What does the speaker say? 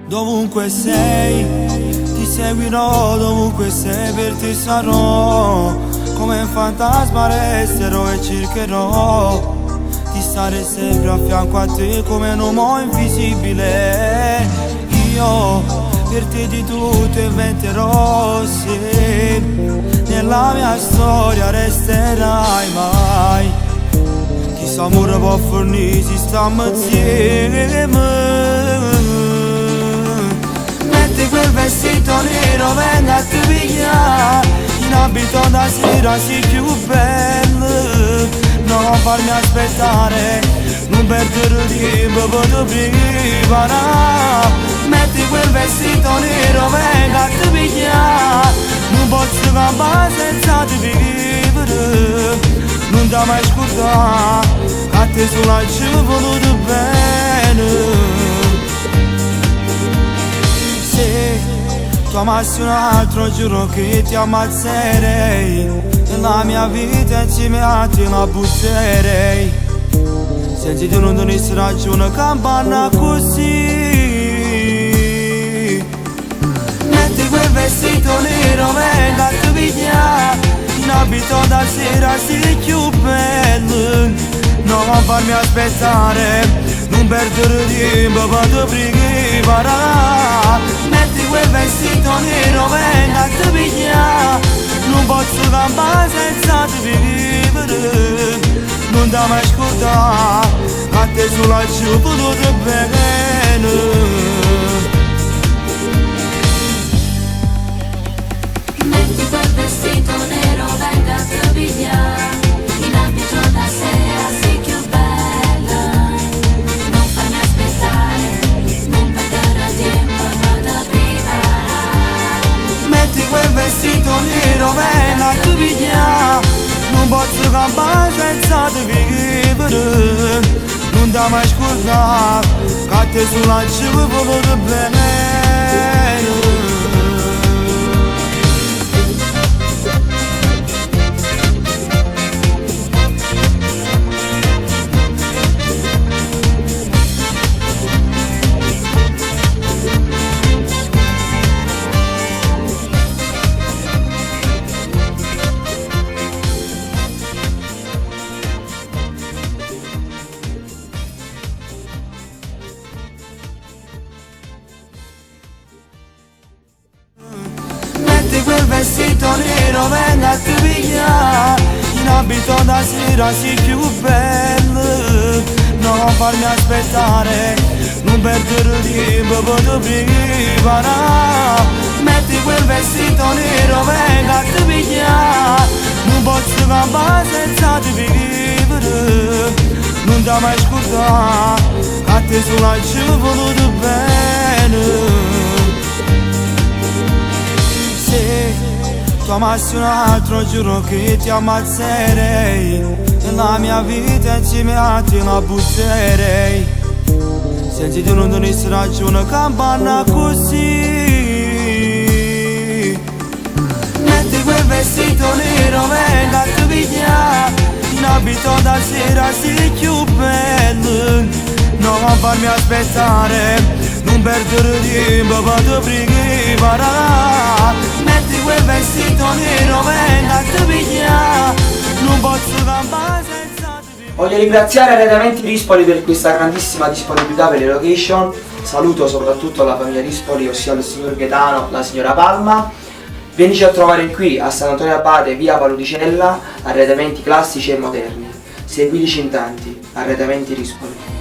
Dovunque sei, ti seguirò, dovunque sei per te sarò. Come un fantasma resterò e cercherò di stare sempre a fianco a te come un uomo invisibile. Io per te di tutto inventerò, se nella mia storia resterai mai. Chissà amore può fornire se stiamo insieme. Metti quel vestito nero, venga a te pigliare, in abito da sera sei più bello. Non farmi aspettare, non perdere tempo per te preparare. Metti quel vestito nero, venga a te pigliare, non posso campare senza te vivere. Non ti mai scordare, a te solo ci ho voluto bene. Se tu amassi un altro giuro che ti ammazzerei, nella mia vita insieme a te la butterei. Senza di non donessi ragione campana così. Metti quel vestito nero, venga a te pigliare, in abito da sera sei più bello. Non farmi aspettare, non perdere tempo per te preparare. Metti quel vestito nero, venga a te pigliare, non posso campare senza te vivere. Non ti mai scordare, a te solo ci ho voluto bene. Metti quel vestito nero, venga a te pigliare, in abito da sera sei più bella. Non farmi aspettare, non perdere tempo, vado a preparare. Metti quel vestito nero, venga a te pigliare, non posso campare senza te vivere. Non ti mai scordare, a te solo ci ho voluto bene. Metti quel vestito nero, venga a te pigliare, in abito da sera sei più bello. Non farmi aspettare, non perdere tempo per te preparare. Metti quel vestito nero, venga a te pigliare, non posso campare senza te vivere. Non ti mai scordare, a te solo ci ho voluto bene. Se tu amassi un altro giuro che ti ammazzerei, nella mia vita insieme a te la butterei. Senza di non donessi ragione campana così. Metti quel vestito nero, venga a te pigliare, in abito da sera sei più bello. Non farmi aspettare, non perdere tempo per te preparare. Metti quel vestito nero, venga a te pigliare, non posso campare senza te. Voglio ringraziare Arredamenti Rispoli per questa grandissima disponibilità per le location. Saluto soprattutto la famiglia Rispoli, ossia il signor Gaetano, la signora Palma. Venici a trovare qui a San Antonio Abate, via Paludicella, arredamenti classici e moderni. Seguiteci in tanti, Arredamenti Rispoli.